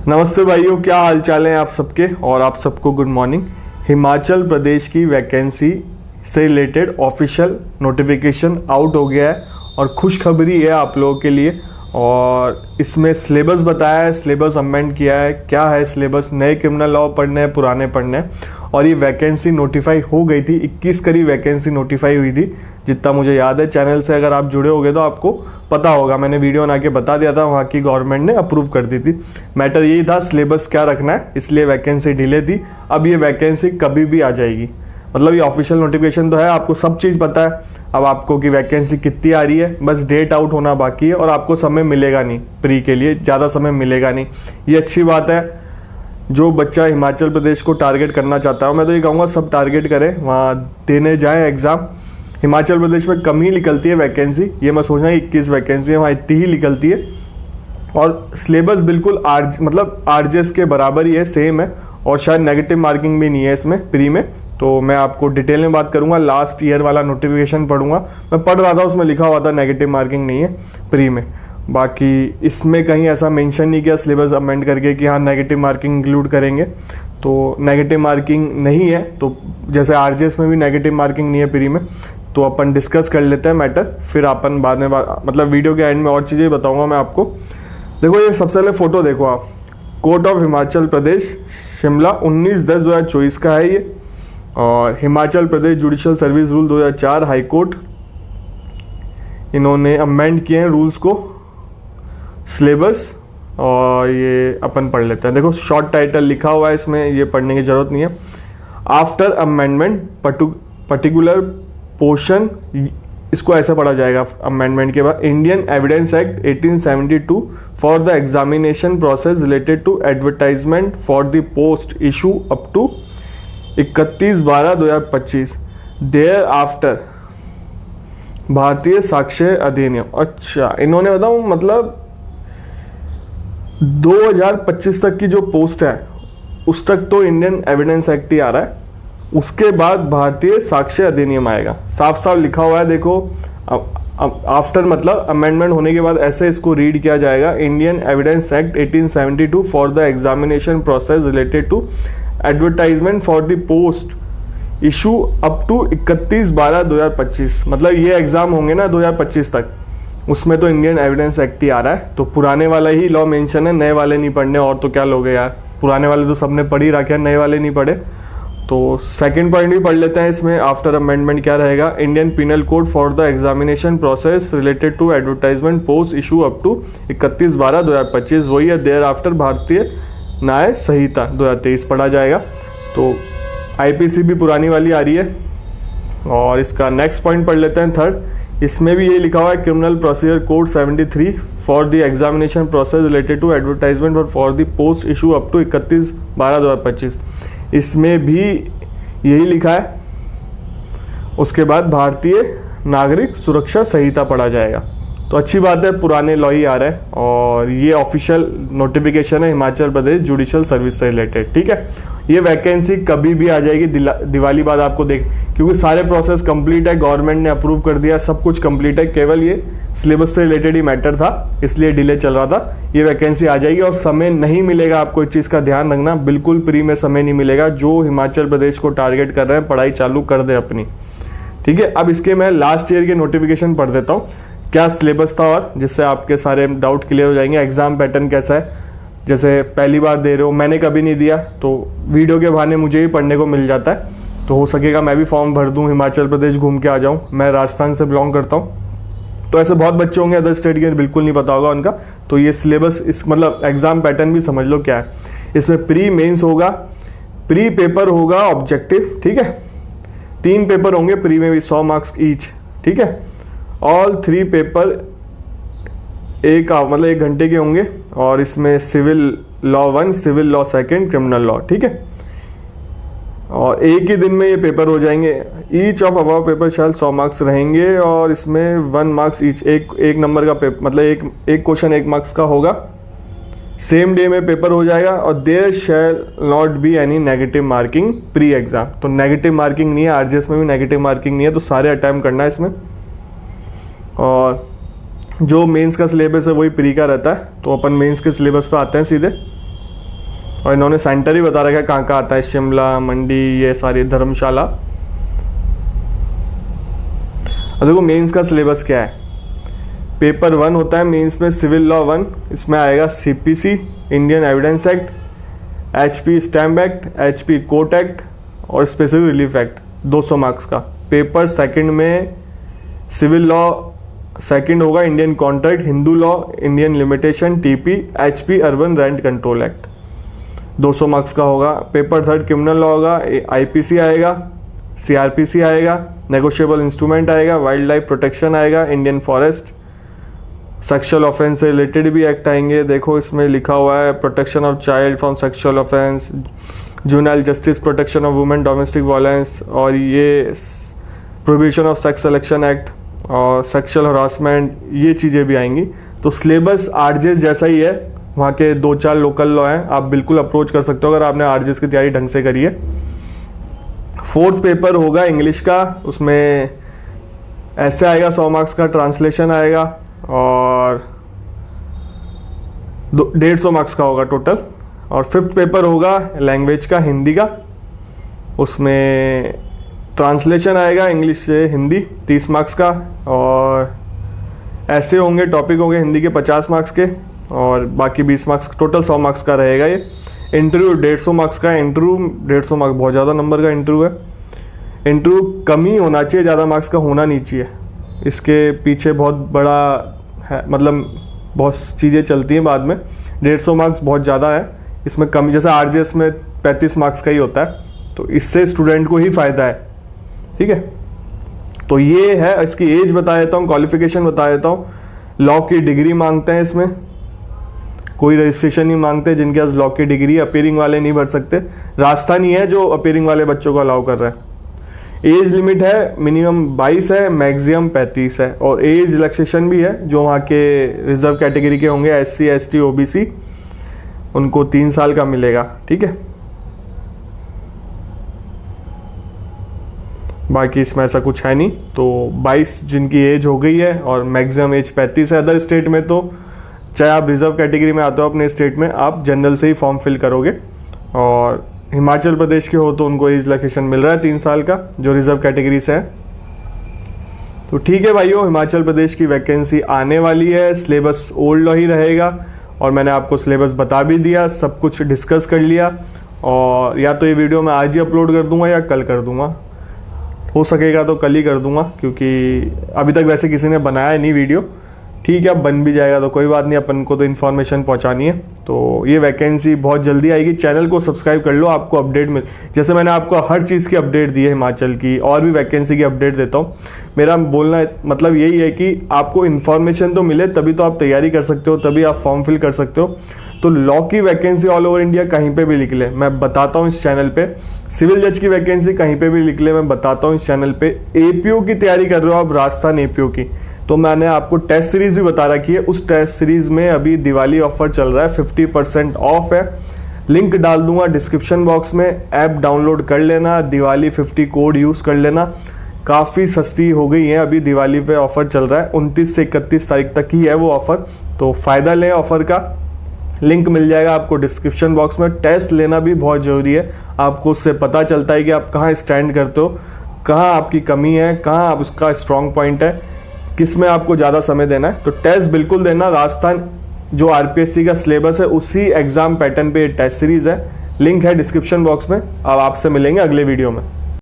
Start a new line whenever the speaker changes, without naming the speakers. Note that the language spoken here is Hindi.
नमस्ते भाइयों, क्या हाल चाल है आप सबके। और आप सबको गुड मॉर्निंग। हिमाचल प्रदेश की वैकेंसी से रिलेटेड ऑफिशियल नोटिफिकेशन आउट हो गया है और खुशखबरी है आप लोगों के लिए। और इसमें सिलेबस बताया है, सिलेबस अमेंड किया है। क्या है सिलेबस, नए क्रिमिनल लॉ पढ़ने हैं, पुराने पढ़ने हैं। और ये वैकेंसी नोटिफाई हो गई थी, 21 करीब वैकेंसी नोटिफाई हुई थी जितना मुझे याद है। चैनल से अगर आप जुड़े होगे तो आपको पता होगा, मैंने वीडियो बना के बता दिया था, वहाँ की गवर्नमेंट ने अप्रूव कर दी थी। मैटर यही था सिलेबस क्या रखना है, इसलिए वैकेंसी डिले थी। अब ये वैकेंसी कभी भी आ जाएगी, मतलब ये ऑफिशियल नोटिफिकेशन तो है, आपको सब चीज़ पता है अब आपको कि वैकेंसी कितनी आ रही है, बस डेट आउट होना बाकी है। और आपको समय मिलेगा नहीं, प्री के लिए ज़्यादा समय मिलेगा नहीं, ये अच्छी बात है। जो बच्चा हिमाचल प्रदेश को टारगेट करना चाहता है, मैं तो ये कहूँगा सब टारगेट करें, वहाँ देने जाएँ एग्ज़ाम। हिमाचल प्रदेश में कम ही निकलती है वैकेंसी, ये मैं सोच रहा हूँ 21 वैकेंसी है, वहाँ इतनी ही निकलती है। और सिलेबस बिल्कुल आरजेएस के बराबर ही है, सेम है। और शायद नेगेटिव मार्किंग भी नहीं है इसमें प्री में, तो मैं आपको डिटेल में बात करूंगा। लास्ट ईयर वाला नोटिफिकेशन पढ़ूंगा, मैं पढ़ रहा था उसमें लिखा हुआ था नेगेटिव मार्किंग नहीं है प्री में। बाकी इसमें कहीं ऐसा मेंशन नहीं किया सिलेबस अमेंड करके कि हाँ नेगेटिव मार्किंग इंक्लूड करेंगे, तो नेगेटिव मार्किंग नहीं है। तो जैसे आरजेएस में भी नेगेटिव मार्किंग नहीं है प्री में, तो अपन डिस्कस कर लेते हैं मैटर, फिर अपन बाद में मतलब वीडियो के एंड में और चीज़ें बताऊँगा मैं आपको। देखो ये सबसे पहले फ़ोटो देखो आप, कोर्ट ऑफ हिमाचल प्रदेश शिमला 19/10/2024 का है ये। और Himachal Pradesh judicial service rule 2004 high court, इन्होंने अमेंड किए हैं रूल्स को, सिलेबस। और ये अपन पढ़ लेते हैं। देखो शॉर्ट टाइटल लिखा हुआ है इसमें, ये पढ़ने की जरूरत नहीं है। आफ्टर अमेंडमेंट पर्टिकुलर पोर्शन, इसको ऐसे पढ़ा जाएगा अमेंडमेंट के बाद, Indian evidence act 1872 for the examination process related to advertisement for the post issue up to 31/12/2025 thereafter भारतीय साक्ष्य अधिनियम। अच्छा, इन्होंने बताऊं मतलब 2025 तक की जो पोस्ट है उस तक तो इंडियन एविडेंस एक्ट ही आ रहा है, उसके बाद भारतीय साक्ष्य अधिनियम आएगा। साफ साफ लिखा हुआ है देखो, आफ्टर मतलब अमेंडमेंट होने के बाद ऐसे इसको रीड किया जाएगा, Indian evidence act 1872 for the examination process related to advertisement for the post issue up to 31/12/2025। मतलब ये एग्जाम होंगे ना 2025 तक, उसमें तो इंडियन एविडेंस एक्ट ही आ रहा है। तो पुराने वाला ही लॉ मेंशन है, नए वाले नहीं पढ़ने, और तो क्या लोगे यार, पुराने वाले तो सबने पढ़ ही रखे हैं, नए वाले नहीं पढ़े। तो सेकंड पॉइंट भी पढ़ लेते हैं इसमें, आफ्टर अमेंडमेंट क्या रहेगा, Indian penal code for the examination process related to advertisement post issue up to 31/12/2025, वही है। देयर आफ्टर भारतीय न्याय संहिता 2023 पढ़ा जाएगा। तो आईपीसी भी पुरानी वाली आ रही है। और इसका नेक्स्ट पॉइंट पढ़ लेते हैं थर्ड, इसमें भी ये लिखा हुआ है, criminal procedure code 73 for the examination process related to advertisement for the post issue up to 31/12/2025, इसमें भी यही लिखा है। उसके बाद भारतीय नागरिक सुरक्षा संहिता पढ़ा जाएगा। तो अच्छी बात है, पुराने लॉ ही आ रहे हैं। और ये ऑफिशियल नोटिफिकेशन है हिमाचल प्रदेश जुडिशियल सर्विस से रिलेटेड, ठीक है। ये वैकेंसी कभी भी आ जाएगी, दिवाली बाद आपको देख, क्योंकि सारे प्रोसेस कंप्लीट है, गवर्नमेंट ने अप्रूव कर दिया, सब कुछ कंप्लीट है, केवल ये सिलेबस से रिलेटेड ही मैटर था, इसलिए डिले चल रहा था। ये वैकेंसी आ जाएगी और समय नहीं मिलेगा, आपको इस चीज़ का ध्यान रखना, बिल्कुल प्री में समय नहीं मिलेगा। जो हिमाचल प्रदेश को टारगेट कर रहे हैं, पढ़ाई चालू कर दे अपनी, ठीक है। अब इसके मैं लास्ट ईयर के नोटिफिकेशन पढ़ देता हूँ, क्या सिलेबस था, और जिससे आपके सारे डाउट क्लियर हो जाएंगे। एग्जाम पैटर्न कैसा है, जैसे पहली बार दे रहे हो, मैंने कभी नहीं दिया, तो वीडियो के बहाने मुझे ही पढ़ने को मिल जाता है। तो हो सकेगा मैं भी फॉर्म भर दूं, हिमाचल प्रदेश घूम के आ जाऊं। मैं राजस्थान से बिलोंग करता हूं, तो ऐसे बहुत बच्चे होंगे अदर स्टेट के, बिल्कुल नहीं पता होगा उनका। तो ये सिलेबस, इस मतलब एग्जाम पैटर्न भी समझ लो क्या है। इसमें प्री मेंस होगा, प्री पेपर होगा ऑब्जेक्टिव, ठीक है। 3 पेपर होंगे प्री में भी, 100 मार्क्स ईच, ठीक है। ऑल 3 पेपर एक घंटे के होंगे। और इसमें civil law 1, civil law 2, criminal law, ठीक है। और एक ही दिन में ये पेपर हो जाएंगे। Each of above paper shall 100 marks रहेंगे, और इसमें 1 मार्क्स ईच, एक नंबर का पेपर, मतलब एक क्वेश्चन 1 मार्क्स का होगा। सेम डे में पेपर हो जाएगा। और there shall not be any negative marking pre exam, तो नेगेटिव मार्किंग नहीं है, आरजीएस में भी नेगेटिव मार्किंग नहीं है, तो सारे अटेम्प्ट करना है इसमें। और जो मेंस का सिलेबस है वही प्री का रहता है, तो अपन मेंस के सिलेबस पे आते हैं सीधे। और इन्होंने सेंटर ही बता रखा है कहाँ कहाँ आता है, शिमला, मंडी, ये सारी धर्मशाला। अब देखो मेंस का सिलेबस क्या है। पेपर 1 होता है मेंस में सिविल लॉ 1, इसमें आएगा CPC, Indian evidence act, HP stamp act, HP court act और स्पेशल रिलीफ एक्ट, 200 मार्क्स का। पेपर सेकंड में सिविल लॉ सेकंड होगा Indian contract, Hindu law, Indian limitation, TP, HP urban rent control act, 200 marks का होगा। पेपर थर्ड क्रिमिनल लॉ होगा, आईपीसी आएगा, सीआरपीसी आएगा, नेगोशिएबल इंस्ट्रूमेंट आएगा, वाइल्ड लाइफ प्रोटेक्शन आएगा, इंडियन फॉरेस्ट, सेक्सुअल ऑफेंस से रिलेटेड भी एक्ट आएंगे। देखो इसमें लिखा हुआ है protection of child from sexual offence, juvenile justice, protection of women, domestic violence, और ये prohibition of sex selection act और सेक्सुअल हरासमेंट, ये चीज़ें भी आएंगी। तो सिलेबस आरजेएस जैसा ही है, वहाँ के 2-4 लोकल लॉ हैं, आप बिल्कुल अप्रोच कर सकते हो अगर आपने आरजेएस की तैयारी ढंग से करी है। फोर्थ पेपर होगा इंग्लिश का, उसमें ऐसे आएगा 100 मार्क्स का, ट्रांसलेशन आएगा और 150 मार्क्स का होगा टोटल। और फिफ्थ पेपर होगा लैंग्वेज का, हिंदी का, उसमें ट्रांसलेशन आएगा इंग्लिश से हिंदी 30 मार्क्स का, और ऐसे होंगे टॉपिक होंगे हिंदी के 50 मार्क्स के, और बाकी 20 मार्क्स, टोटल 100 मार्क्स का रहेगा ये। इंटरव्यू 150 मार्क्स का, इंटरव्यू 150 मार्क्स बहुत ज़्यादा नंबर का इंटरव्यू है। इंटरव्यू कम ही होना चाहिए, ज़्यादा मार्क्स का होना नहीं चाहिए। इसके पीछे बहुत बड़ा है, मतलब बहुत चीज़ें चलती हैं बाद में। 150 मार्क्स बहुत ज़्यादा है, इसमें कम, जैसे आरजेएस में 35 मार्क्स का ही होता है, तो इससे स्टूडेंट को ही फ़ायदा है। ठीक है, तो ये है, इसकी एज बता देता हूँ, क्वालिफिकेशन बता देता हूँ। लॉ की डिग्री मांगते हैं, इसमें कोई रजिस्ट्रेशन नहीं मांगते। जिनके पास लॉ की डिग्री, अपीयरिंग वाले नहीं भर सकते। राजस्थान ही है जो अपीयरिंग वाले बच्चों को अलाउ कर रहा है। एज लिमिट है मिनिमम 22 है, मैक्सिमम 35 है, और एज रिलैक्सेशन भी है। जो वहाँ के रिजर्व कैटेगरी के होंगे, SC ST OBC, उनको 3 साल का मिलेगा। ठीक है, बाकी इसमें ऐसा कुछ है नहीं। तो 22 जिनकी एज हो गई है और मैक्सिमम एज 35 है। अदर स्टेट में तो चाहे आप रिजर्व कैटेगरी में आते हो अपने स्टेट में, आप जनरल से ही फॉर्म फिल करोगे। और हिमाचल प्रदेश के हो तो उनको एज रिलैक्सेशन मिल रहा है 3 साल का, जो रिजर्व कैटेगरी से है। तो ठीक है भाइयों, हिमाचल प्रदेश की वैकेंसी आने वाली है। सिलेबस ओल्ड ही रहेगा, और मैंने आपको सिलेबस बता भी दिया, सब कुछ डिस्कस कर लिया। और या तो ये वीडियो मैं आज ही अपलोड कर दूंगा या कल कर दूंगा, हो सकेगा तो कल ही कर दूंगा, क्योंकि अभी तक वैसे किसी ने बनाया नहीं वीडियो। ठीक है, अब बन भी जाएगा तो कोई बात नहीं, अपन को तो इन्फॉर्मेशन पहुंचानी है। तो ये वैकेंसी बहुत जल्दी आएगी। चैनल को सब्सक्राइब कर लो, आपको अपडेट मिल, जैसे मैंने आपको हर चीज़ की अपडेट दी है, हिमाचल की और भी वैकेंसी की अपडेट देता हूँ। मेरा बोलना मतलब यही है कि आपको इन्फॉर्मेशन तो मिले, तभी तो आप तैयारी कर सकते हो, तभी आप फॉर्म फिल कर सकते हो। तो लॉ की वैकेंसी ऑल ओवर इंडिया कहीं पे भी लिख ले, मैं बताता हूँ इस चैनल पे। सिविल जज की वैकेंसी कहीं पे भी लिख ले, मैं बताता हूँ इस चैनल पे। एपीओ की तैयारी कर रहे हो आप, राजस्थान एपीओ की, तो मैंने आपको टेस्ट सीरीज भी बता रखी है। उस टेस्ट सीरीज में अभी दिवाली ऑफर चल रहा है, 50% ऑफ है। लिंक डाल दूंगा डिस्क्रिप्शन बॉक्स में, ऐप डाउनलोड कर लेना, दिवाली 50 कोड यूज कर लेना। काफ़ी सस्ती हो गई है, अभी दिवाली पे ऑफर चल रहा है, 29 से 31 तारीख तक ही है वो ऑफर, तो फ़ायदा लें ऑफर का। लिंक मिल जाएगा आपको डिस्क्रिप्शन बॉक्स में। टेस्ट लेना भी बहुत ज़रूरी है, आपको उससे पता चलता है कि आप कहाँ स्टैंड करते हो, कहाँ आपकी कमी है, कहाँ आप उसका स्ट्रॉन्ग पॉइंट है, किस में आपको ज़्यादा समय देना है। तो टेस्ट बिल्कुल देना। राजस्थान जो RPSC का सिलेबस है उसी एग्जाम पैटर्न पे टेस्ट सीरीज़ है, लिंक है डिस्क्रिप्शन बॉक्स में। अब आपसे मिलेंगे अगले वीडियो में।